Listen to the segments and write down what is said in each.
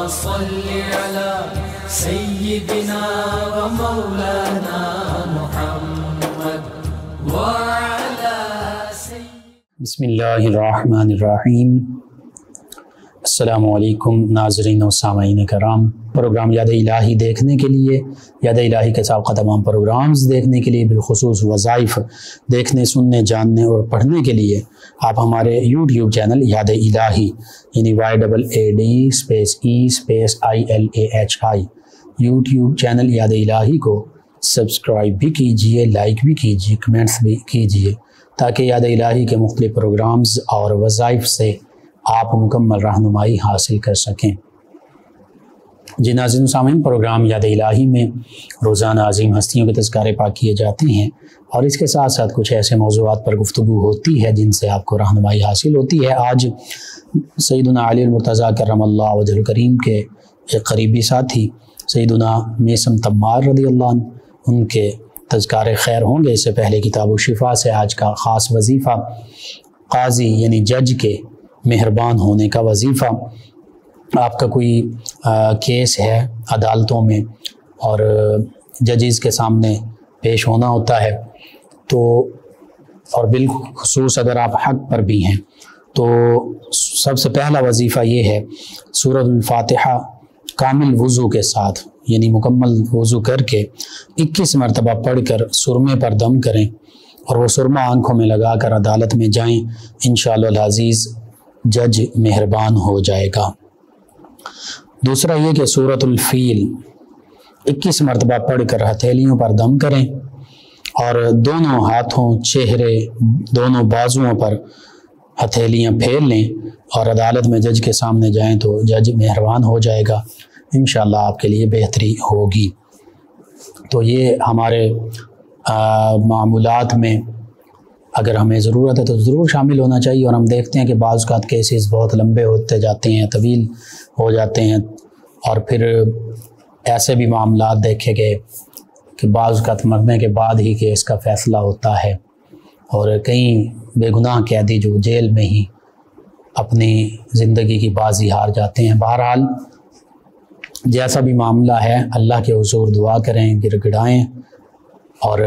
صل على سيدنا ومولانا محمد وعلى بسم اللہ الرحمن الرحیم۔ السلام علیکم ناظرین و سامعین کرام۔ پروگرام یاد الہی دیکھنے کے لیے، یاد الہی کے سابقہ تمام پروگرامز دیکھنے کے لیے، بالخصوص وظائف دیکھنے، سننے، جاننے اور پڑھنے کے لیے آپ ہمارے یوٹیوب چینل یاد الہی یعنی YAADE_E_ILAHI یوٹیوب چینل یاد الہی کو سبسکرائب بھی کیجئے، لائک بھی کیجئے، کمنٹس بھی کیجئے، تاکہ یاد الہی کے مختلف پروگرامز اور وظائف سے آپ مکمل رہنمائی حاصل کر سکیں۔ جی ناظرین و سامعین، پروگرام یاد الہی میں روزانہ عظیم ہستیوں کے تذکارے پاک کیے جاتے ہیں اور اس کے ساتھ ساتھ کچھ ایسے موضوعات پر گفتگو ہوتی ہے جن سے آپ کو رہنمائی حاصل ہوتی ہے۔ آج سیدنا علی المرتضیٰ کرم اللہ وجہ الکریم کے ایک قریبی ساتھی سیدنا میثم تمار رضی اللہ عنہ، ان کے تذکارے خیر ہوں گے۔ اس سے پہلے کتاب الشفا سے آج کا خاص وظیفہ قاضی یعنی جج کے مہربان ہونے کا وظیفہ۔ آپ کا کوئی کیس ہے عدالتوں میں اور ججز کے سامنے پیش ہونا ہوتا ہے تو، اور بالخصوص اگر آپ حق پر بھی ہیں، تو سب سے پہلا وظیفہ یہ ہے سورۃ الفاتحہ کامل وضو کے ساتھ یعنی مکمل وضو کر کے 21 مرتبہ پڑھ کر سرمے پر دم کریں اور وہ سرمہ آنکھوں میں لگا کر عدالت میں جائیں، انشاءاللہ العزیز جج مہربان ہو جائے گا۔ دوسرا یہ کہ سورۃ الفیل 21 مرتبہ پڑھ کر ہتھیلیوں پر دم کریں اور دونوں ہاتھوں، چہرے، دونوں بازوؤں پر ہتھیلیاں پھیر لیں اور عدالت میں جج کے سامنے جائیں تو جج مہربان ہو جائے گا، انشاءاللہ آپ کے لیے بہتری ہوگی۔ تو یہ ہمارے معمولات میں اگر ہمیں ضرورت ہے تو ضرور شامل ہونا چاہیے، اور ہم دیکھتے ہیں کہ بعض اوقات کیسز بہت لمبے ہوتے جاتے ہیں، طویل ہو جاتے ہیں، اور پھر ایسے بھی معاملات دیکھے گئے کہ بعض اوقات مرنے کے بعد ہی کیس کا فیصلہ ہوتا ہے، اور کئی بے گناہ قیدی جو جیل میں ہی اپنی زندگی کی بازی ہار جاتے ہیں۔ بہرحال جیسا بھی معاملہ ہے اللہ کے حضور دعا کریں، گڑ گڑائیں، اور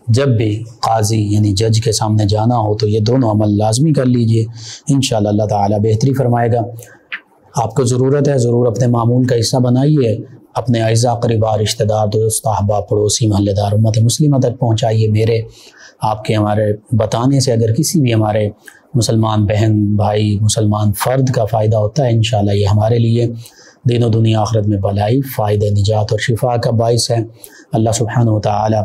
جب بھی قاضی یعنی جج کے سامنے جانا ہو تو یہ دونوں عمل لازمی کر لیجئے، انشاءاللہ اللہ تعالیٰ بہتری فرمائے گا۔ آپ کو ضرورت ہے، ضرور اپنے معمول کا حصہ بنائیے، اپنے اعزاء قریبا، رشتہ دار، دوست، احباب، پڑوسی، محلے دار، امت مسلمہ تک پہنچائیے۔ میرے آپ کے ہمارے بتانے سے اگر کسی بھی ہمارے مسلمان بہن بھائی، مسلمان فرد کا فائدہ ہوتا ہے، انشاءاللہ یہ ہمارے لیے دین و دنیا آخرت میں بھلائی، فائدہ، نجات اور شفا کا باعث ہے۔ اللہ سبحانہ وتعالی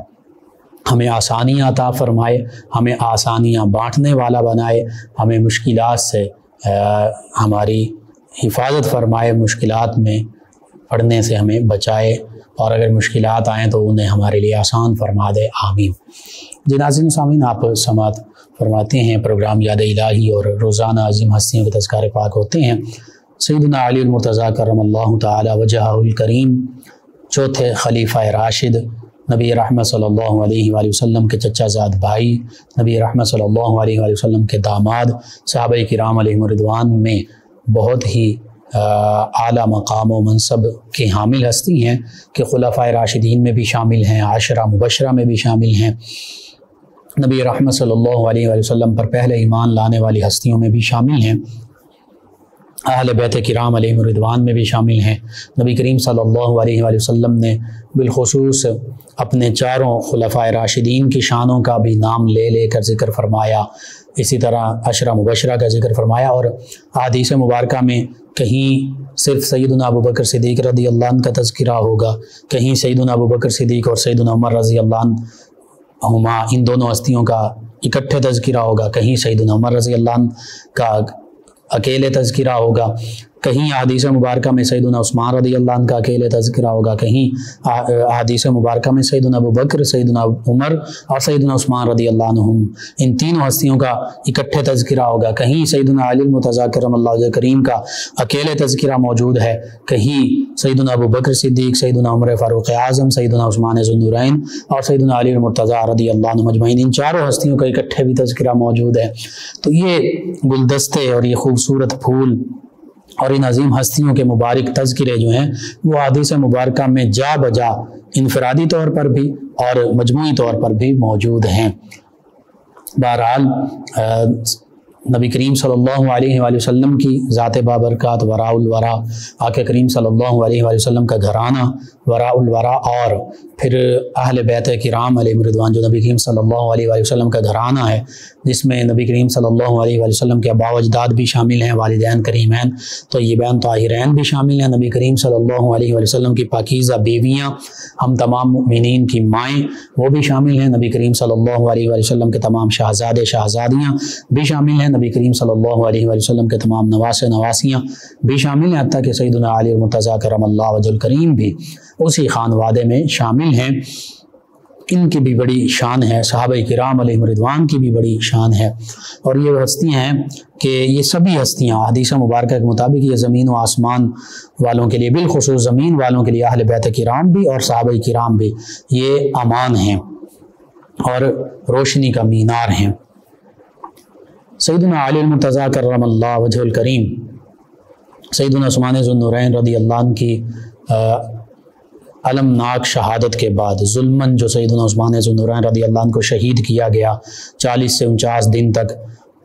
ہمیں آسانیاں عطا فرمائے، ہمیں آسانیاں بانٹنے والا بنائے، ہمیں مشکلات سے ہماری حفاظت فرمائے، مشکلات میں پڑھنے سے ہمیں بچائے، اور اگر مشکلات آئیں تو انہیں ہمارے لیے آسان فرما دے، آمین۔ جی ناظرین و سامعین، آپ سماعت فرماتے ہیں پروگرام یاد الہی اور روزانہ عظیم ہستیوں کے تذکارے پاک ہوتے ہیں۔ سیدنا علی المرتضیٰ کرم اللہ تعالی وجہہ الکریم، چوتھے خلیفہ راشد، نبی رحمت صلی اللہ علیہ وآلہ وسلم کے چچا زاد بھائی، نبی رحمت صلی اللہ علیہ وآلہ وسلم کے داماد، صحابہ کرام علیہم الرضوان میں بہت ہی اعلیٰ مقام و منصب کے حامل ہستی ہیں کہ خلفائے راشدین میں بھی شامل ہیں، عشرہ مبشرہ میں بھی شامل ہیں، نبی رحمت صلی اللہ علیہ وآلہ وسلم پر پہلے ایمان لانے والی ہستیوں میں بھی شامل ہیں، اہل بیت کرام علیہم الرضوان میں بھی شامل ہیں۔ نبی کریم صلی اللہ علیہ وآلہ وسلم نے بالخصوص اپنے چاروں خلفائے راشدین کی شانوں کا بھی نام لے لے کر ذکر فرمایا، اسی طرح عشرہ مبشرہ کا ذکر فرمایا، اور احادیث مبارکہ میں کہیں صرف سیدنا ابوبکر صدیق رضی اللہ عنہ کا تذکرہ ہوگا، کہیں سیدنا ابوبکر صدیق اور سیدنا عمر رضی اللہ عنہما ان دونوں ہستیوں کا اکٹھے تذکرہ ہوگا، کہیں سیدنا عمر رضی اللہ عنہ کا اکیلے تذکرہ ہوگا، کہیں احادیث مبارکہ میں سیدنا عثمان رضی اللہ عنہ کا اکیلے تذکرہ ہوگا، کہیں احادیث مبارکہ میں سیدنا ابوبکر، سیدنا عمر اور سیدنا عثمان رضی اللہ عنہم ان تینوں ہستیوں کا اکٹھے تذکرہ ہوگا، کہیں سیدنا علی المرتضیٰ کرم اللہ وجہ کریم کا اکیلے تذکرہ موجود ہے، کہیں سیدنا ابوبکر صدیق، سیدنا عمر فاروق اعظم، سیدنا عثمان ذو النورین اور سیدنا علی المرتضیٰ رضی اللہ عنہ مجمعین، ان چاروں ہستیوں کا اکٹھے بھی تذکرہ موجود ہے۔ تو یہ گلدستے اور یہ خوبصورت پھول اور ان عظیم ہستیوں کے مبارک تذکرے جو ہیں وہ احادیث مبارکہ میں جا بجا انفرادی طور پر بھی اور مجموعی طور پر بھی موجود ہیں۔ بہرحال نبی کریم صلی اللہ علیہ وآلہ وسلم کی ذات بابرکات وراء الورا، آقا کریم صلی اللہ علیہ وآلہ وسلم کا گھرانہ وراء الورا، اور پھر اہل بیت کرام علیہم رضوان جو نبی کریم صلی اللہ علیہ وآلہ وسلم کا گھرانہ ہے، جس میں نبی کریم صلی اللہ علیہ وآلہ وسلم کے آباء و اجداد بھی شامل ہیں، والدین کریمین طیبین طاہرین بھی شامل ہیں، نبی کریم صلی اللہ علیہ وآلہ وسلم کی پاکیزہ بیویاں، ہم تمام مؤمنین کی مائیں وہ بھی شامل ہیں، نبی کریم صلی اللہ علیہ وآلہ وسلم کے تمام شہزادے شہزادیاں بھی شامل ہیں، نبی کریم صلی اللہ علیہ وآلہ وسلم کے تمام نواسے نواسیاں بھی شامل ہیں، حتیٰ کہ سیدنا علی المرتضیٰ کرم اللہ وجہ الکریم بھی اسی خانوادے میں شامل ہیں۔ ان کی بھی بڑی شان ہے، صحابہ کرام علیہم رضوان کی بھی بڑی شان ہے، اور یہ وہ ہستیاں ہیں کہ یہ سبھی ہستیاں حدیث مبارکہ کے مطابق یہ زمین و آسمان والوں کے لیے، بالخصوص زمین والوں کے لیے اہل بیت کرام بھی اور صحابہ کرام بھی یہ امان ہیں اور روشنی کا مینار ہیں۔ سیدنا علی المرتضیٰ کرم اللہ وجہ الکریم، سیدنا عثمان ذو النورین رضی اللہ عنہ کی المناک شہادت کے بعد ظلماً جو سیدنا عثمان ذو النورین رضی اللہ عنہ کو شہید کیا گیا، 40 سے 49 دن تک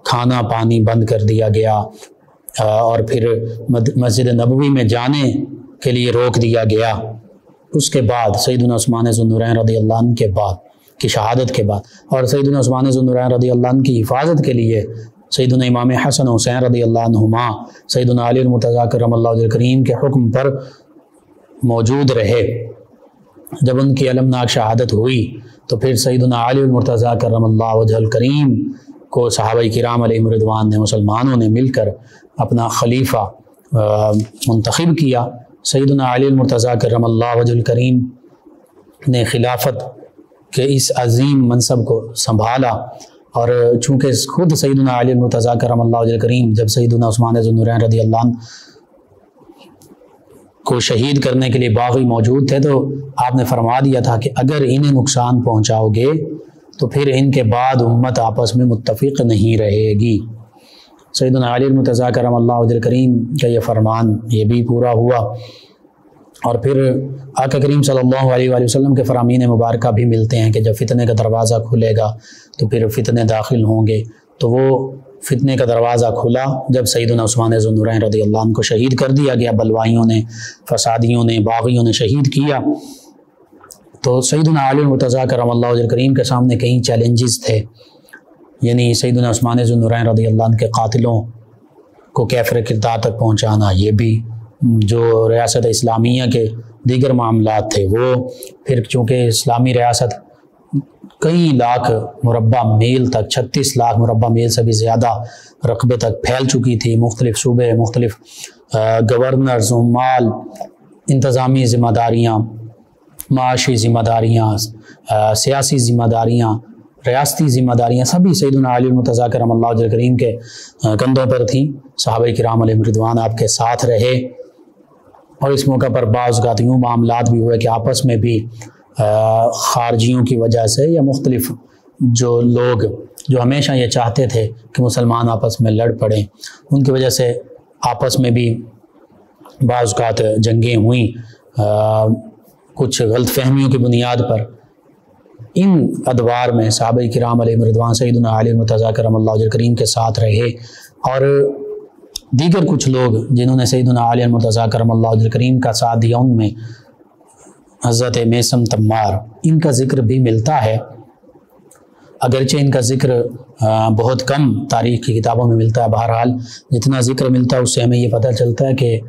کھانا پانی بند کر دیا گیا، اور پھر مسجد نبوی میں جانے کے لیے روک دیا گیا۔ اس کے بعد سیدنا عثمان ذو النورین رضی اللہ عنہ کے بعد کی شہادت کے بعد، اور سیدنا عثمان ذو النورین رضی اللہ عنہ کی حفاظت کے لیے سیدنا امام حسن حسین رضی اللہ عنہما سیدنا علی المرتضیٰ کرم اللہ وجہ الکریم کے حکم پر موجود رہے۔ جب ان کی المناک شہادت ہوئی تو پھر سیدنا علی المرتضیٰ کرم اللہ وجہ الکریم کو صحابہ کرام علیہم رضوان نے، مسلمانوں نے مل کر اپنا خلیفہ منتخب کیا۔ سیدنا علی المرتضیٰ کرم اللہ وجہ الکریم نے خلافت کے اس عظیم منصب کو سنبھالا، اور چونکہ خود سیدنا علی المرتضیٰ کرم اللہ وجہ الکریم جب سیدنا عثمان ذو النورین رضی اللہ عنہ کو شہید کرنے کے لیے باغی موجود تھے، تو آپ نے فرما دیا تھا کہ اگر انہیں نقصان پہنچاؤ گے تو پھر ان کے بعد امت آپس میں متفق نہیں رہے گی۔ سیدنا علی المرتضیٰ کرم اللہ وجہ الکریم کا یہ فرمان یہ بھی پورا ہوا، اور پھر آقا کریم صلی اللہ علیہ وآلہ وسلم کے فرامین مبارکہ بھی ملتے ہیں کہ جب فتنے کا دروازہ کھلے گا تو پھر فتنے داخل ہوں گے، تو وہ فتنے کا دروازہ کھلا جب سیدنا عثمان ذو النورین رضی اللہ عنہ کو شہید کر دیا گیا، بلوائیوں نے، فسادیوں نے، باغیوں نے شہید کیا۔ تو سیدنا علی المرتضیٰ کرم اللہ وجہ الکریم کے سامنے کئی چیلنجز تھے، یعنی سیدنا عثمان ذو النورین رضی اللہ عنہ کے قاتلوں کو کیفر کردار تک پہنچانا، یہ بھی جو ریاست اسلامیہ کے دیگر معاملات تھے وہ، پھر چونکہ اسلامی ریاست کئی لاکھ مربع میل تک، 36 لاکھ مربع میل سے بھی زیادہ رقبے تک پھیل چکی تھی، مختلف صوبے، مختلف گورنرز، عمال، انتظامی ذمہ داریاں، معاشی ذمہ داریاں، سیاسی ذمہ داریاں، ریاستی ذمہ داریاں، سبھی سیدنا علی المرتضیٰ کرم اللہ وجہ الکریم کے کندھوں پر تھیں۔ صحابہ کرام علیہم رضوان آپ کے ساتھ رہے، اور اس موقع پر بعض اوقات یوں معاملات بھی ہوئے کہ آپس میں بھی خارجیوں کی وجہ سے یا مختلف جو لوگ جو ہمیشہ یہ چاہتے تھے کہ مسلمان آپس میں لڑ پڑیں، ان کی وجہ سے آپس میں بھی بعض اوقات جنگیں ہوئیں، کچھ غلط فہمیوں کی بنیاد پر۔ ان ادوار میں صحابہ کرام علیہم رضوان سیدنا علی المرتضیٰ کرم اللہ وجہ الکریم کے ساتھ رہے، اور دیگر کچھ لوگ جنہوں نے سیدنا علی المرتضیٰ کرم اللہ وجہ الکریم کا ساتھ دیا، ان میں حضرت میثم تمار، ان کا ذکر بھی ملتا ہے، اگرچہ ان کا ذکر بہت کم تاریخ کی کتابوں میں ملتا ہے۔ بہرحال جتنا ذکر ملتا ہے اس سے ہمیں یہ پتہ چلتا ہے کہ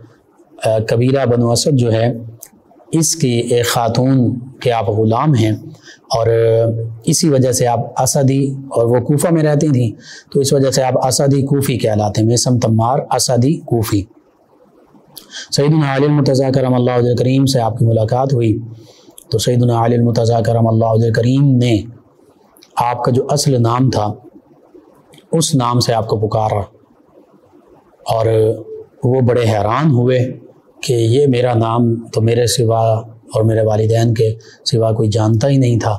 قبیلہ بنو اسد جو ہے اس کی ایک خاتون کے آپ غلام ہیں، اور اسی وجہ سے آپ اسدی، اور وہ کوفہ میں رہتی تھیں تو اس وجہ سے آپ اسدی کوفی کہلاتے ہیں، میثم تمار اسدی کوفی۔ سیدنا علی المرتضیٰ کرم اللہ وجہ الکریم سے آپ کی ملاقات ہوئی تو سیدنا علی المرتضیٰ کرم اللہ وجہ الکریم نے آپ کا جو اصل نام تھا اس نام سے آپ کو پکارا، اور وہ بڑے حیران ہوئے کہ یہ میرا نام تو میرے سوا اور میرے والدین کے سوا کوئی جانتا ہی نہیں تھا۔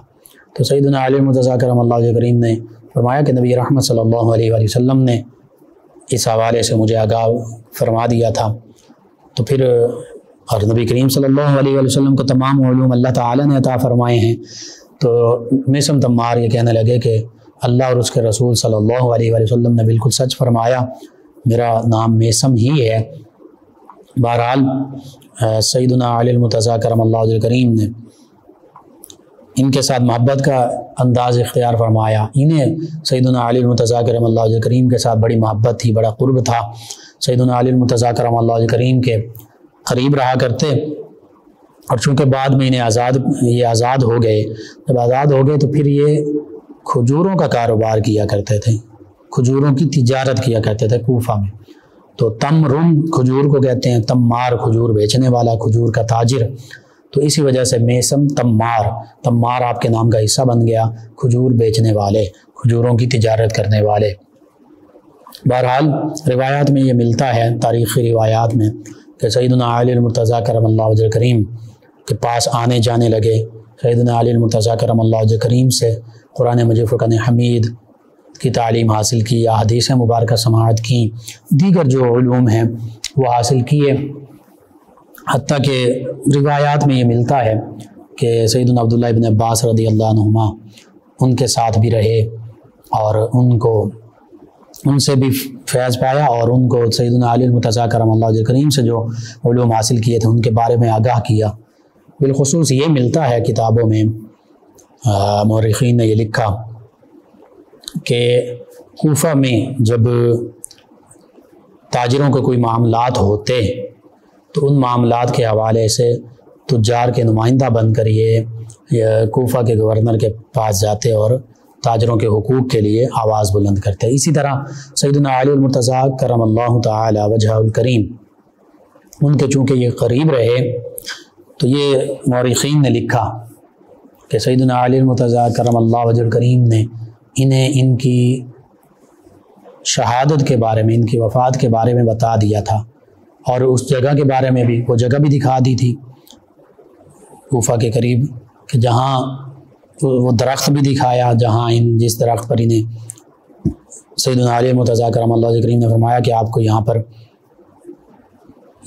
تو سیدنا علی المرتضیٰ کرم اللہ وجہ الکریم نے فرمایا کہ نبی رحمت صلی اللہ علیہ وآلہ وسلم نے اس حوالے سے مجھے آگاہ فرما دیا تھا۔ تو پھر اور نبی کریم صلی اللہ علیہ وآلہ وسلم کو تمام علوم اللہ تعالیٰ نے عطا فرمائے ہیں، تو میثم تمار یہ کہنے لگے کہ اللہ اور اس کے رسول صلی اللہ علیہ وآلہ وسلم نے بالکل سچ فرمایا، میرا نام میثم ہی ہے۔ بہرحال سیدنا علی المرتضیٰ کرم اللہ وجہ کریم نے ان کے ساتھ محبت کا انداز اختیار فرمایا۔ انہیں سیدنا علی المرتضیٰ کرم اللہ وجہ کریم کے ساتھ بڑی محبت تھی، بڑا قرب تھا۔ سیدنا علی المرتضیٰ کرم اللہ وجہ کریم کے قریب رہا کرتے، اور چونکہ بعد میں یہ آزاد ہو گئے، جب آزاد ہو گئے تو پھر یہ کھجوروں کا کاروبار کیا کرتے تھے، کھجوروں کی تجارت کیا کرتے تھے کوفہ میں۔ تو تمرم کھجور کو کہتے ہیں، تمار کھجور بیچنے والا، کھجور کا تاجر، تو اسی وجہ سے میثم تمار آپ کے نام کا حصہ بن گیا، کھجور بیچنے والے، کھجوروں کی تجارت کرنے والے۔ بہرحال روایات میں یہ ملتا ہے، تاریخی روایات میں، کہ سیدنا علی المرتضیٰ کرم اللہ وجہ کریم کے پاس آنے جانے لگے، سیدنا علی المرتضیٰ کرم اللہ وجہ کریم سے قرآن مجید فرقان حمید کی تعلیم حاصل کی، احادیث مبارکہ سماعت کی، دیگر جو علوم ہیں وہ حاصل کیے۔ حتیٰ کہ روایات میں یہ ملتا ہے کہ سیدنا عبداللہ ابن عباس رضی اللہ عنہما ان کے ساتھ بھی رہے، اور ان سے بھی فیض پایا، اور ان کو سیدنا علی المرتضیٰ کرم اللہ وجہ کریم سے جو علوم حاصل کیے تھے ان کے بارے میں آگاہ کیا۔ بالخصوص یہ ملتا ہے کتابوں میں، مورخین نے یہ لکھا کہ کوفہ میں جب تاجروں کے کوئی معاملات ہوتے تو ان معاملات کے حوالے سے تجار کے نمائندہ بن کر یہ کوفہ کے گورنر کے پاس جاتے اور تاجروں کے حقوق کے لیے آواز بلند کرتے۔ اسی طرح سیدنا علی المرتضیٰ کرم اللہ تعالی وجہ الکریم، ان کے چونکہ یہ قریب رہے تو یہ مورخین نے لکھا کہ سیدنا علی المرتضیٰ کرم اللہ وجہ الکریم نے انہیں ان کی شہادت کے بارے میں، ان کی وفات کے بارے میں بتا دیا تھا، اور اس جگہ کے بارے میں بھی وہ جگہ بھی دکھا دی تھی کوفہ کے قریب، کہ جہاں وہ درخت بھی دکھایا جہاں جس درخت پر انہیں سیدنا علی المرتضیٰ کرم اللہ وجہ کریم نے فرمایا کہ آپ کو یہاں پر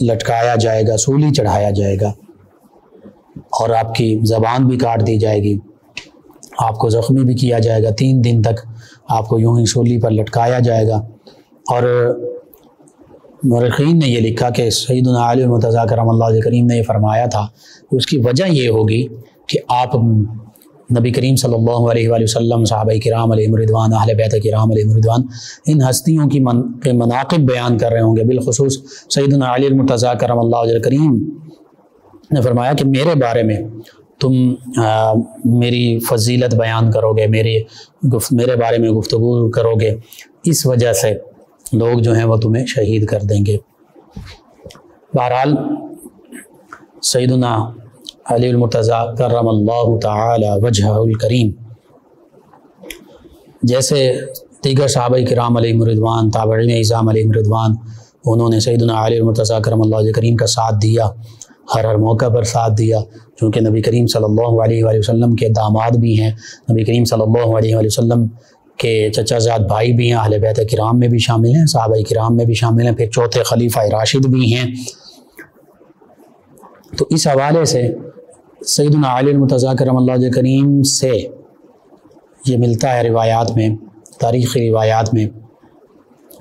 لٹکایا جائے گا، سولی چڑھایا جائے گا، اور آپ کی زبان بھی کاٹ دی جائے گی، آپ کو زخمی بھی کیا جائے گا، 3 دن تک آپ کو یوں ہی سولی پر لٹکایا جائے گا۔ اور مورخین نے یہ لکھا کہ سیدنا علی المرتضیٰ کرم اللہ وجہ کریم نے یہ فرمایا تھا کہ اس کی وجہ یہ ہوگی کہ آپ نبی کریم صلی اللہ علیہ وآلہ وسلم، صحابہ کرام علیہم رضوان، اہل بیت کرام علیہم رضوان، ان ہستیوں کی مناقب بیان کر رہے ہوں گے۔ بالخصوص سیدنا علی المرتضیٰ کرم اللہ وجہ کریم نے فرمایا کہ میرے بارے میں تم میری فضیلت بیان کرو گے، میرے بارے میں گفتگو کرو گے، اس وجہ سے لوگ جو ہیں وہ تمہیں شہید کر دیں گے۔ بہرحال سیدنا علی المرتضیٰ کرم اللہ تعالی وجہ الکریم جیسے دیگر صحابہ کرام علیہم رضوان، تابعین اعظام علیہم رضوان، انہوں نے سیدنا علی المرتضیٰ کرم اللہ وجہ کریم کا ساتھ دیا، ہر موقع پر ساتھ دیا، چونکہ نبی کریم صلی اللہ علیہ وآلہ وسلم کے داماد بھی ہیں، نبی کریم صلی اللہ علیہ وآلہ وسلم کے چچا زاد بھائی بھی ہیں، اہل بیت کرام میں بھی شامل ہیں، صحابہ کرام میں بھی شامل ہیں، پھر چوتھے خلیفہ راشد بھی ہیں۔ تو اس حوالے سے سیدنا علی المرتضیٰ کرم اللہ وجہ کریم سے یہ ملتا ہے روایات میں، تاریخی روایات میں،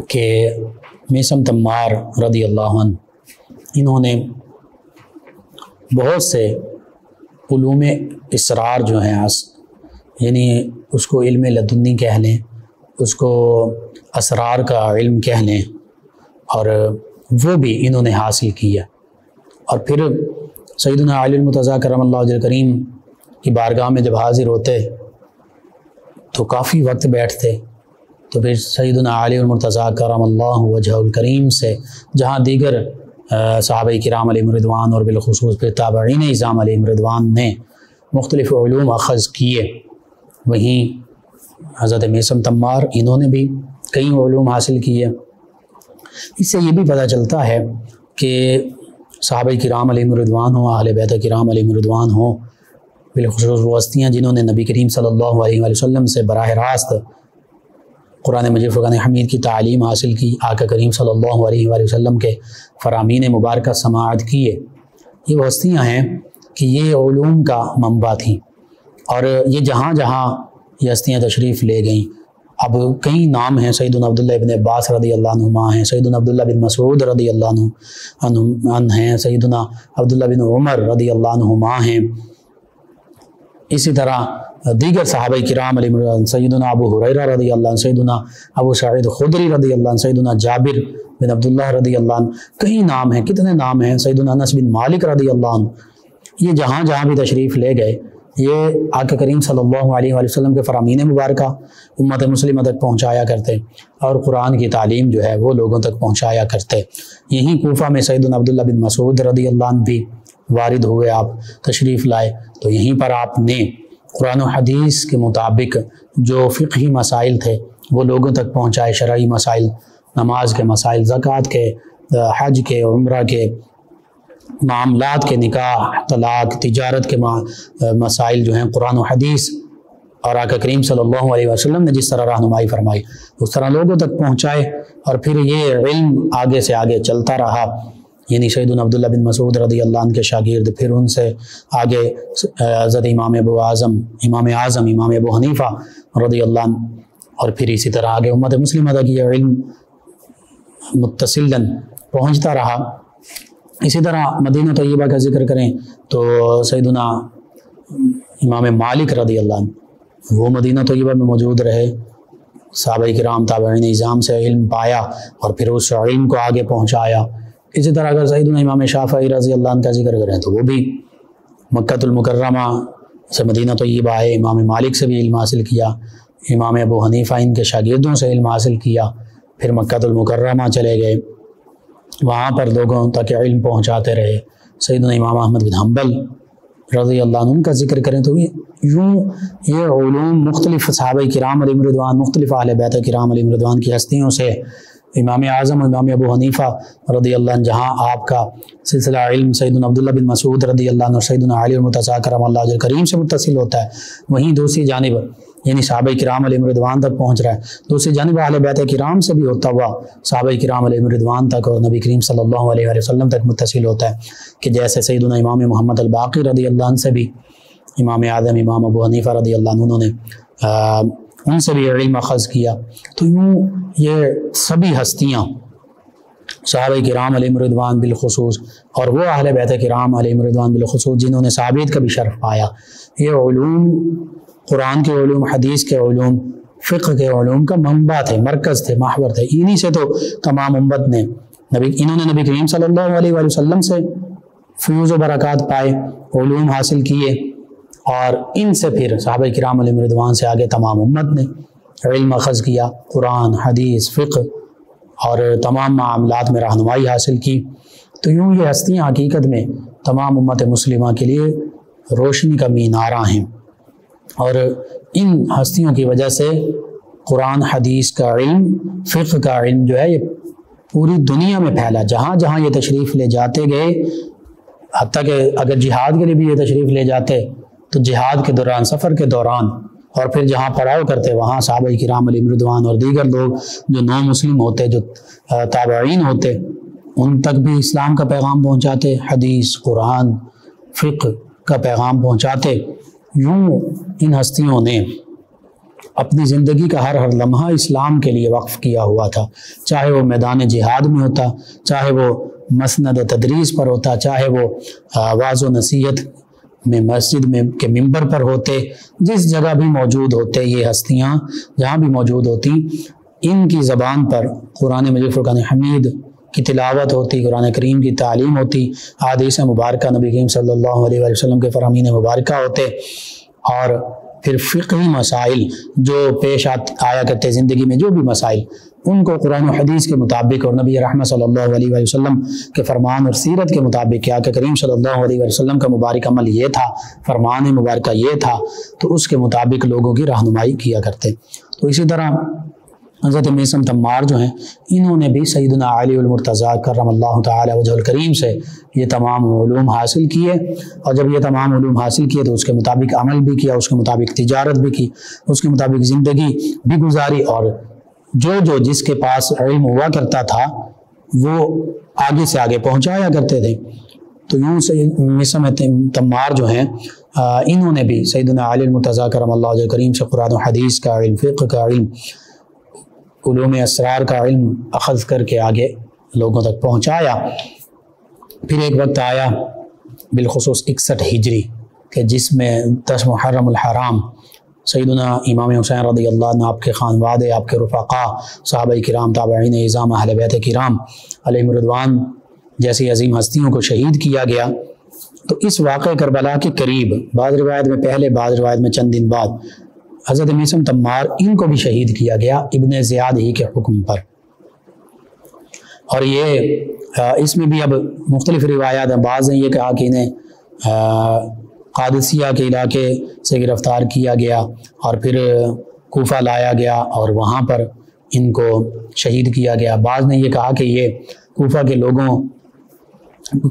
کہ میثم تمار رضی اللہ عنہ انہوں نے بہت سے علوم اسرار جو ہیں، یعنی اس کو علم لدنی کہہ لیں، اس کو اسرار کا علم کہہ لیں، اور وہ بھی انہوں نے حاصل کیا۔ اور پھر سیدنا علی المرتضیٰ کرم اللہ وجہ کریم کی بارگاہ میں جب حاضر ہوتے تو کافی وقت بیٹھتے، تو پھر سیدنا علی المرتضیٰ کرم اللہ وجہ الکریم سے جہاں دیگر صحابہ کرام علیہم رضوان اور بالخصوص پھر تابعین اعظام علیہم رضوان نے مختلف علوم اخذ کیے، وہیں حضرت میثم تمار انہوں نے بھی کئی علوم حاصل کیے۔ اس سے یہ بھی پتہ چلتا ہے کہ صحابہ کرام علیہم رضوان ہوں، اہل بیت کرام علیہم رضوان ہوں، بالخصوص وہ ہستیاں جنہوں نے نبی کریم صلی اللہ علیہ وآلہ وسلم سے براہ راست قرآن مجید فرقان حمید کی تعلیم حاصل کی، آقا کریم صلی اللہ علیہ وآلہ وسلم کے فرامین مبارکہ سماعت کیے، یہ وہ ہستیاں ہیں کہ یہ علوم کا منبع تھیں، اور یہ جہاں جہاں یہ ہستیاں تشریف لے گئیں، اب کئی نام ہیں، سیدنا عبداللہ ابن عباس رضی اللہ عنہما ہیں، سیدنا عبداللہ بن مسعود رضی اللہ عنہ ہیں، سیدنا عبداللہ بن عمر رضی اللہ عنہما ہیں، اسی طرح دیگر صحابہ کرام علیہ مرضوان، سیدنا ابو ہریرہ رضی اللہ عنہ، سیدنا ابو سعید خدری رضی اللہ عنہ، سیدنا جابر بن عبداللہ رضی اللہ عنہ، کئی نام ہیں، کتنے نام ہیں، سیدنا انس بن مالک رضی اللہ عنہ، یہ جہاں جہاں بھی تشریف لے گئے یہ آقا کریم صلی اللہ علیہ وآلہ وسلم کے فرامین مبارکہ امت مسلمہ تک پہنچایا کرتے، اور قرآن کی تعلیم جو ہے وہ لوگوں تک پہنچایا کرتے۔ یہیں کوفہ میں سیدنا عبداللہ بن مسعود رضی اللہ عنہ بھی وارد ہوئے، آپ تشریف لائے، تو یہیں پر آپ نے قرآن و حدیث کے مطابق جو فقہی مسائل تھے وہ لوگوں تک پہنچائے، شرعی مسائل، نماز کے مسائل، زکوٰۃ کے، حج کے، عمرہ کے معاملات کے، نکاح، طلاق، تجارت کے مسائل جو ہیں قرآن و حدیث اور آقا کریم صلی اللہ علیہ وسلم نے جس طرح رہنمائی فرمائی اس طرح لوگوں تک پہنچائے، اور پھر یہ علم آگے سے آگے چلتا رہا، یعنی سیدنا عبداللہ بن مسعود رضی اللہ عنہ کے شاگرد، پھر ان سے آگے حضرت امام ابو حنیفہ رضی اللہ عنہ، اور پھر اسی طرح آگے امت مسلمہ تک یہ علم متصلاً پہنچتا رہا۔ اسی طرح مدینہ طیبہ کا ذکر کریں تو سیدنا امام مالک رضی اللہ عنہ وہ مدینہ طیبہ میں موجود رہے، صحابہ کرام تابعین نظام سے علم پایا اور پھر اس علم کو آگے پہنچایا۔ اسی طرح اگر سیدنا امام شافعی رضی اللہ عنہ کا ذکر کریں تو وہ بھی مکہ المکرمہ سے مدینہ طیبہ آئے، امام مالک سے بھی علم حاصل کیا، امام ابو حنیفہ ان کے شاگردوں سے علم حاصل کیا، پھر مکہ المکرمہ چلے گئے، وہاں پر لوگوں تک علم پہنچاتے رہے۔ سیدنا امام احمد بن حنبل رضی اللہ عنہ کا ذکر کریں تو یوں یہ علوم مختلف صحابہ کرام علیہم رضوان، مختلف اہل بیت کرام علیہم رضوان کی ہستیوں سے، امام اعظم امام ابو حنیفہ رضی اللہ عنہ جہاں آپ کا سلسلہ علم سیدنا عبداللہ بن مسعود رضی اللہ عنہ اور سیدنا علی المرتضیٰ کرم اللہ وجہ کریم سے متصل ہوتا ہے، وہیں دوسری جانب یعنی صحابہ کرام علیہم رضوان تک پہنچ رہا ہے، دوسری جانب اہل بیت کرام سے بھی ہوتا ہوا صحابہ کرام علیہم رضوان تک اور نبی کریم صلی اللہ علیہ وسلم تک متصل ہوتا ہے، کہ جیسے سیدنا امام محمد الباقی رضی اللہ عنہ سے بھی امام اعظم امام ابو حنیفہ رضی اللہ عنہ انہوں نے ان سے بھی علم اخذ کیا۔ تو یوں یہ سبھی ہستیاں صحابہ کرام علیہم رضوان بالخصوص اور وہ اہل بیت کرام علیہم رضوان بالخصوص جنہوں نے صحابیت کا بھی شرف پایا، یہ علوم قرآن کے علوم، حدیث کے علوم، فقہ کے علوم کا منبع تھے، مرکز تھے، محور تھے، انہی سے تو تمام امت نے انہوں نے نبی کریم صلی اللہ علیہ وآلہ وسلم سے فیوز و برکات پائے، علوم حاصل کیے، اور ان سے پھر صحابہ کرام علیہم رضوان سے آگے تمام امت نے علم اخذ کیا، قرآن، حدیث، فقہ اور تمام معاملات میں رہنمائی حاصل کی۔ تو یوں یہ ہستیاں حقیقت میں تمام امت مسلمہ کے لیے روشنی کا مینارہ ہیں، اور ان ہستیوں کی وجہ سے قرآن حدیث کا علم، فقہ کا علم جو ہے یہ پوری دنیا میں پھیلا، جہاں جہاں یہ تشریف لے جاتے گئے، حتیٰ کہ اگر جہاد کے لیے بھی یہ تشریف لے جاتے تو جہاد کے دوران، سفر کے دوران، اور پھر جہاں پڑاؤ کرتے وہاں صحابہ کرام علیہم رضوان اور دیگر لوگ جو نو مسلم ہوتے، جو تابعین ہوتے، ان تک بھی اسلام کا پیغام پہنچاتے، حدیث، قرآن، فقہ کا پیغام پہنچاتے۔ یوں ان ہستیوں نے اپنی زندگی کا ہر لمحہ اسلام کے لیے وقف کیا ہوا تھا، چاہے وہ میدان جہاد میں ہوتا، چاہے وہ مسند تدریس پر ہوتا، چاہے وہ واعظ و نصیحت میں مسجد میں کے ممبر پر ہوتے، جس جگہ بھی موجود ہوتے یہ ہستیاں، جہاں بھی موجود ہوتی، ان کی زبان پر قرآن مجید فرقان حمید کی تلاوت ہوتی، قرآن کریم کی تعلیم ہوتی، احادیث مبارکہ نبی کریم صلی اللہ علیہ وسلم کے فرامین مبارکہ ہوتے، اور پھر فقہی مسائل جو پیش آیا کرتے زندگی میں، جو بھی مسائل، ان کو قرآن و حدیث کے مطابق اور نبی رحمت صلی اللہ علیہ وسلم کے فرمان اور سیرت کے مطابق، کہ آقا کریم صلی اللہ علیہ وسلم کا مبارک عمل یہ تھا، فرمان مبارکہ یہ تھا، تو اس کے مطابق لوگوں کی رہنمائی کیا کرتے۔ تو اسی طرح حضرت میثم تمار جو ہیں، انہوں نے بھی سیدنا علی المرتضیٰ کرم اللہ تعالی وجہ الکریم سے یہ تمام علوم حاصل کیے، اور جب یہ تمام علوم حاصل کیے تو اس کے مطابق عمل بھی کیا، اس کے مطابق تجارت بھی کی، اس کے مطابق زندگی بھی گزاری، اور جو جس کے پاس علم ہوا کرتا تھا وہ آگے سے آگے پہنچایا کرتے تھے۔ تو یوں سے مسم تمار جو ہیں انہوں نے بھی سیدنا علی المرتضیٰ کرم اللہ وجہ کریم سے قرآن و حدیث کا علم، فقہ کا علم، علوم اسرار کا علم اخذ کر کے آگے لوگوں تک پہنچایا۔ پھر ایک وقت آیا بالخصوص 61 ہجری کہ جس میں 10 محرم الحرام سیدنا امام حسین رضی اللہ عنہ، آپ کے خانوادے، آپ کے رفقاء، صحابہ کرام، تابعین اعظام، اہل بیت کرام علیہم رضوان جیسی عظیم ہستیوں کو شہید کیا گیا۔ تو اس واقعہ کربلا کے قریب، بعض روایت میں پہلے، بعض روایت میں چند دن بعد، حضرت مسم تمار ان کو بھی شہید کیا گیا ابن زیاد ہی کے حکم پر۔ اور یہ اس میں بھی اب مختلف روایات ہیں۔ بعض نے یہ کہا کہ انہیں قادسیہ کے علاقے سے گرفتار کیا گیا اور پھر کوفہ لایا گیا اور وہاں پر ان کو شہید کیا گیا۔ بعض نے یہ کہا کہ یہ کوفہ کے لوگوں،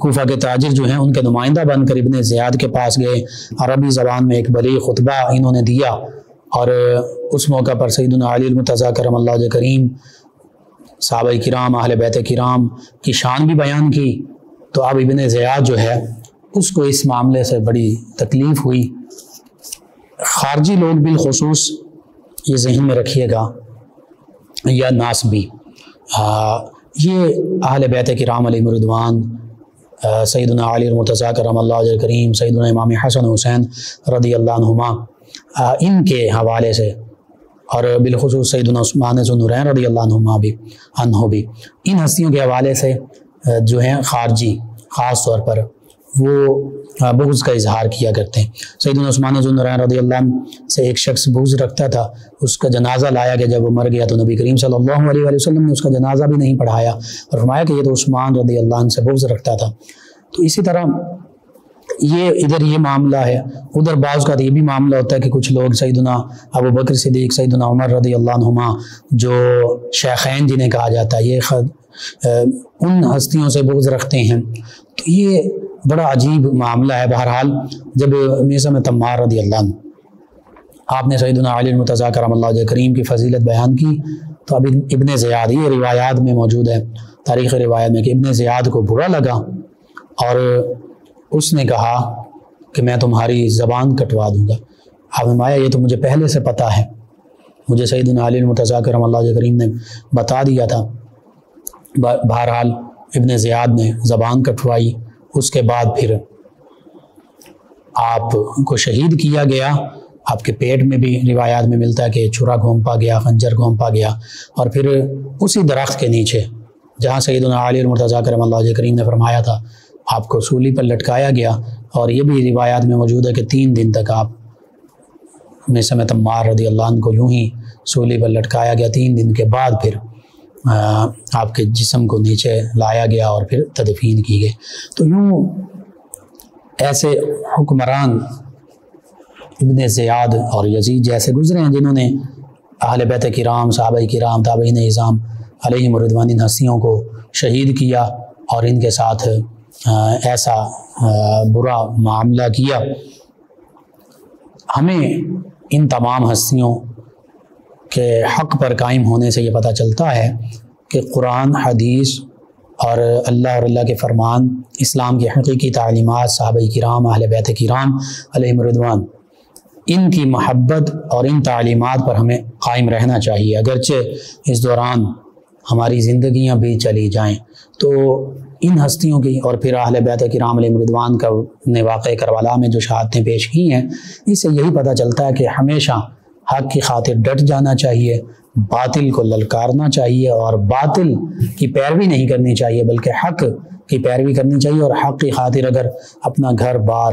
کوفہ کے تاجر جو ہیں ان کے نمائندہ بن کر ابن زیاد کے پاس گئے، عربی زبان میں ایک بلیغ خطبہ انہوں نے دیا اور اس موقع پر سیدنا علی المرتضیٰ کرم اللہ وجہ کریم، صحابہ کرام، اہل بیت کرام کی شان بھی بیان کی۔ تو اب ابن زیاد جو ہے اس کو اس معاملے سے بڑی تکلیف ہوئی۔ خارجی لوگ بالخصوص یہ ذہن میں رکھیے گا، یا ناس بھی، یہ اہل بیت کرام علیہم رضوان، سیدنا علی المرتضیٰ کرم اللہ وجہ کریم، سیدنا امام حسن حسین رضی اللہ عنہما، ان کے حوالے سے، اور بالخصوص سیدنا عثمان ذو النورین رضی اللہ عنہ بھی ان ہستیوں کے حوالے سے جو ہیں خارجی خاص طور پر وہ بغض کا اظہار کیا کرتے ہیں۔ سیدنا عثمان ذو النورین رضی اللہ عنہ سے ایک شخص بغض رکھتا تھا، اس کا جنازہ لایا گیا، جب وہ مر گیا تو نبی کریم صلی اللہ علیہ وسلم نے اس کا جنازہ بھی نہیں پڑھایا اور فرمایا کہ یہ تو عثمان رضی اللہ عنہ سے بغض رکھتا تھا۔ تو اسی طرح یہ ادھر یہ معاملہ ہے، ادھر بعض کا یہ بھی معاملہ ہوتا ہے کہ کچھ لوگ سیدنا ابو بکر صدیق، سیدنا عمر رضی اللہ عنہما جو شیخین جنہیں کہا جاتا ہے، یہ ان ہستیوں سے بغض رکھتے ہیں۔ تو یہ بڑا عجیب معاملہ ہے۔ بہرحال جب مسم تمار رضی اللہ عنہ آپ نے سیدنا علی المرتضیٰ کرم اللہ وجہ کریم کی فضیلت بیان کی تو اب ابن زیاد، یہ روایات میں موجود ہے، تاریخ روایت میں، کہ ابن زیاد کو برا لگا اور اس نے کہا کہ میں تمہاری زبان کٹوا دوں گا۔ آپ نے فرمایا یہ تو مجھے پہلے سے پتہ ہے، مجھے سیدنا علی المرتضیٰ کرم اللہ وجہ کریم نے بتا دیا تھا۔ بہرحال ابن زیاد نے زبان کٹوائی، اس کے بعد پھر آپ کو شہید کیا گیا۔ آپ کے پیٹ میں بھی روایات میں ملتا ہے کہ چھرا گھونپا گیا، خنجر گھونپا گیا، اور پھر اسی درخت کے نیچے جہاں سیدنا علی المرتضیٰ کرم اللہ وجہ کریم نے فرمایا تھا آپ کو سولی پر لٹکایا گیا۔ اور یہ بھی روایات میں موجود ہے کہ 3 دن تک آپ مسم تمار رضی اللہ عنہ کو یوں ہی سولی پر لٹکایا گیا۔ 3 دن کے بعد پھر آپ کے جسم کو نیچے لایا گیا اور پھر تدفین کی گئی۔ تو یوں ایسے حکمران ابن زیاد اور یزید جیسے گزرے ہیں جنہوں نے اہل بیت کرام، صحابہ کرام، تابعین اعظام علیہم رضوان ان ہستیوں کو شہید کیا اور ان کے ساتھ ایسا برا معاملہ کیا۔ ہمیں ان تمام ہستیوں کے حق پر قائم ہونے سے یہ پتہ چلتا ہے کہ قرآن، حدیث اور اللہ کے فرمان، اسلام کی حقیقی تعلیمات، صحابہ کرام، اہل بیت کرام علیہم رضوان، ان کی محبت اور ان تعلیمات پر ہمیں قائم رہنا چاہیے۔ اگرچہ اس دوران ہماری زندگیاں بھی چلی جائیں تو ان ہستیوں کی اور پھر اہل بیت کرام علیہم رضوان کا نے واقع کربلا میں جو شہادتیں پیش کی ہیں، اس سے یہی پتہ چلتا ہے کہ ہمیشہ حق کی خاطر ڈٹ جانا چاہیے، باطل کو للکارنا چاہیے اور باطل کی پیروی نہیں کرنی چاہیے بلکہ حق کی پیروی کرنی چاہیے۔ اور حق کی خاطر اگر اپنا گھر بار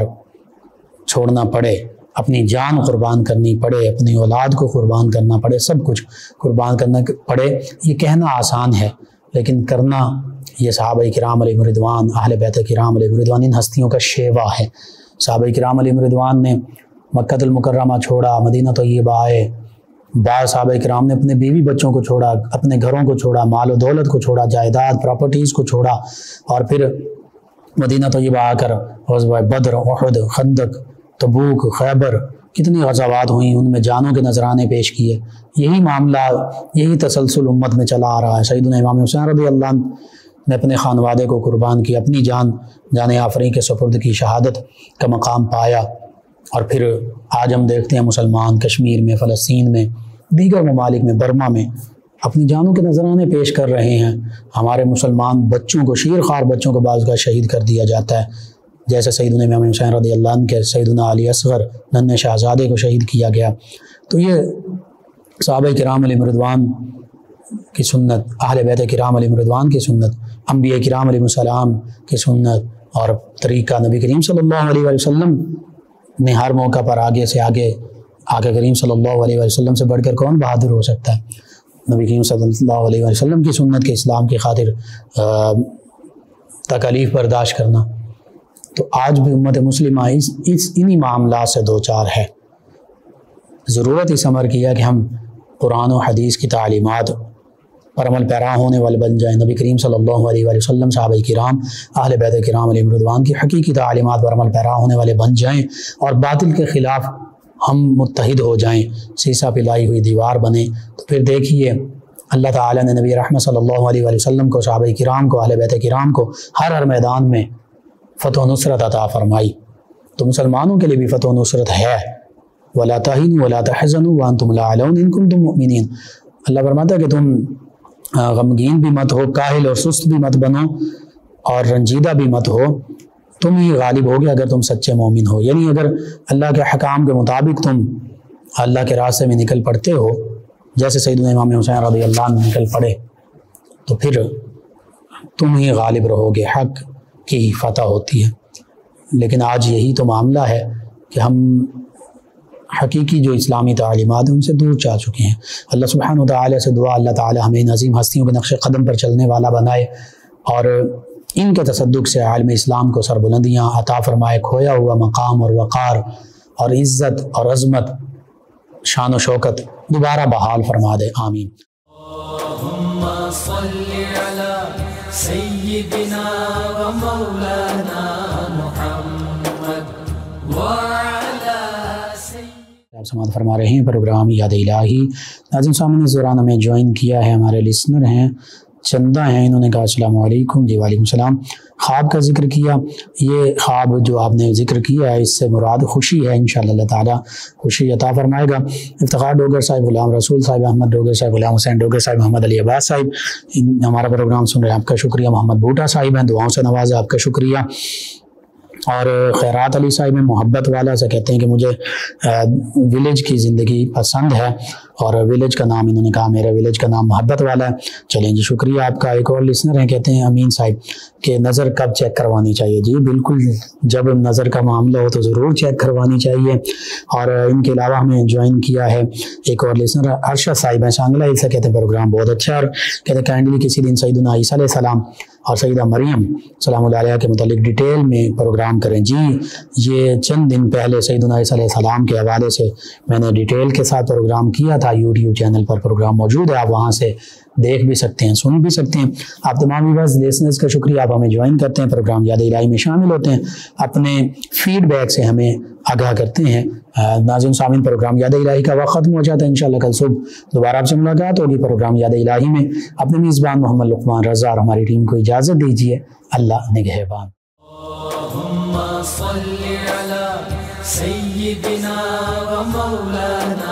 چھوڑنا پڑے، اپنی جان قربان کرنی پڑے، اپنی اولاد کو قربان کرنا پڑے، سب کچھ قربان کرنا پڑے، یہ کہنا آسان ہے لیکن کرنا یہ صحابہ کرام علیہم رضوان، اہل بیت کرام علیہم رضوان ان ہستیوں کا شیوا ہے۔ صحابہ کرام علیہم رضوان نے مکہ المکرمہ چھوڑا، مدینہ طیبہ آئے، بعض صحابہ کرام نے اپنے بیوی بچوں کو چھوڑا، اپنے گھروں کو چھوڑا، مال و دولت کو چھوڑا، جائیداد پراپرٹیز کو چھوڑا، اور پھر مدینہ طیبہ آ کر غزوہ بدر، احد، خندق، تبوک، خیبر کتنی غزوات ہوئیں، ان میں جانوں کے نذرانے پیش کیے. یہی معاملہ، یہی تسلسل امت میں چلا آ رہا ہے. سیدنا امام حسین رضی اللہ عنہ نے اپنے خانوادے کو قربان کی، اپنی جان آفرین کے سپرد کی، شہادت کا مقام پایا. اور پھر آج ہم دیکھتے ہیں مسلمان کشمیر میں، فلسطین میں، دیگر ممالک میں، برما میں اپنی جانوں کے نذرانے پیش کر رہے ہیں. ہمارے مسلمان بچوں کو، شیر خوار بچوں کو بعض کا شہید کر دیا جاتا ہے، جیسے سیدنا امام حسین رضی اللہ عنہ کے سیدنا علی اصغر ننھے شہزادے کو شہید کیا گیا. تو یہ صحابہ کرام علیہم رضوان کی سنت، اہل بیت کرام علیہم رضوان کی سنت، انبیاء کرام علیہ السلام کی سنت اور طریقہ نبی کریم صلی اللہ علیہ وسلم نے ہر موقع پر آگے سے آگے، آقا کریم صلی اللہ علیہ وسلم سے بڑھ کر کون بہادر ہو سکتا ہے. نبی کریم صلی اللہ علیہ وسلم کی سنت کے اسلام کی خاطر تکالیف برداشت کرنا. تو آج بھی امت مسلمہ انہی معاملات سے دوچار ہے. ضرورت اس امر کی ہے کہ ہم قرآن و حدیث کی تعلیمات پر عمل پیرا ہونے والے بن جائیں. نبی کریم صلی اللہ علیہ وسلم، صحابہ کرام، اہل بیت کرام علیہم رضوان کی حقیقی تعلیمات پر عمل پیرا ہونے والے بن جائیں اور باطل کے خلاف ہم متحد ہو جائیں، سیسا پلائی ہوئی دیوار بنیں. تو پھر دیکھیے اللہ تعالیٰ نے نبی رحمت صلی اللہ علیہ وسلم کو، صحابہ کرام کو، اہل بیت کرام کو ہر میدان میں فتح و نصرت عطا فرمائی. تو مسلمانوں کے لیے بھی فتح و نصرت ہے. وَلَا تَهِنُوا وَلَا تَحْزَنُوا وَأَنْتُمُ الْأَعْلَوْنَ إِن كُنتُم مُؤْمِنِينَ. اللہ فرماتا ہے کہ تم غمگین بھی مت ہو، کاہل اور سست بھی مت بنو اور رنجیدہ بھی مت ہو. تم ہی غالب ہوگے اگر تم سچے مومن ہو. یعنی اگر اللہ کے حکام کے مطابق تم اللہ کے راستے میں نکل پڑتے ہو، جیسے سیدنا امام حسین رضی اللہ عنہ نکل پڑے، تو پھر تم ہی غالب رہو گے، حق کی فتح ہوتی ہے. لیکن آج یہی تو معاملہ ہے کہ ہم حقیقی جو اسلامی تعلیمات ہیں ان سے دور جا چکے ہیں. اللہ سبحانہ و تعالیٰ سے دعا، اللہ تعالیٰ ہمیں عظیم ہستیوں کے نقش قدم پر چلنے والا بنائے اور ان کے تصدق سے عالم اسلام کو سربلندیاں عطا فرمائے، کھویا ہوا مقام اور وقار اور عزت اور عظمت، شان و شوکت دوبارہ بحال فرما دے. آمین. اللہم صلی علی سیدنا و مولانا محمد وعلی سیدنا. آپ سماعت فرما رہے ہیں پروگرام یاد الہی. ناظرین سامنے اس دوران ہمیں جوائن کیا ہے ہمارے لسنر ہیں، چندہ ہیں. انہوں نے کہا السلام علیکم. جی وعلیکم السلام. خواب کا ذکر کیا. یہ خواب جو آپ نے ذکر کیا ہے اس سے مراد خوشی ہے. انشاءاللہ اللہ تعالیٰ خوشی عطا فرمائے گا. افتخار ڈوگر صاحب، غلام رسول صاحب، احمد ڈوگر صاحب، غلام حسین ڈوگر صاحب، محمد علی عباس صاحب ہمارا پروگرام سن رہے ہیں، آپ کا شکریہ. محمد بوٹا صاحب ہیں، دعاؤں سے نوازا، آپ کا شکریہ. اور خیرات علی صاحب ہیں، محبت والا سے کہتے ہیں کہ مجھے ولیج کی زندگی پسند ہے اور ولیج کا نام انہوں نے کہا میرا ولیج کا نام محبت والا ہے. چلیں جی شکریہ آپ کا. ایک اور لسنر ہیں، کہتے ہیں امین صاحب کہ نظر کب چیک کروانی چاہیے. جی بالکل، جب نظر کا معاملہ ہو تو ضرور چیک کروانی چاہیے. اور ان کے علاوہ ہمیں جوائن کیا ہے ایک اور لسنر ارشد صاحب ہیں سانگلہ سے، کہتے ہیں پروگرام بہت اچھا ہے اور کہتے ہیں کائنڈلی کسی دن سیدنا عیسیٰ علیہ السلام اور سیدہ مریم سلام اللہ علیہ کے متعلق ڈیٹیل میں پروگرام کریں. جی یہ چند دن پہلے سیدنا عیسیٰ علیہ السلام کے حوالے سے میں نے ڈیٹیل کے ساتھ پروگرام کیا تھا. یوٹیوب چینل پر پروگرام موجود ہے، آپ وہاں سے دیکھ بھی سکتے ہیں، سن بھی سکتے ہیں. آپ تمام بس لیسنرز کا شکریہ، آپ ہمیں جوائن کرتے ہیں، پروگرام یاد الہی میں شامل ہوتے ہیں، اپنے فیڈ بیک سے ہمیں آگاہ کرتے ہیں. ناظرین سامعین پروگرام یاد الہی کا وقت ختم ہو جاتا ہے. انشاءاللہ کل صبح دوبارہ آپ سے ملاقات ہوگی پروگرام یاد الہی میں. اپنے میزبان محمد لقمان رضا اور ہماری ٹیم کو اجازت دیجیے. اللہ نگہبان. اللہم صلی علی سیدنا و مولانا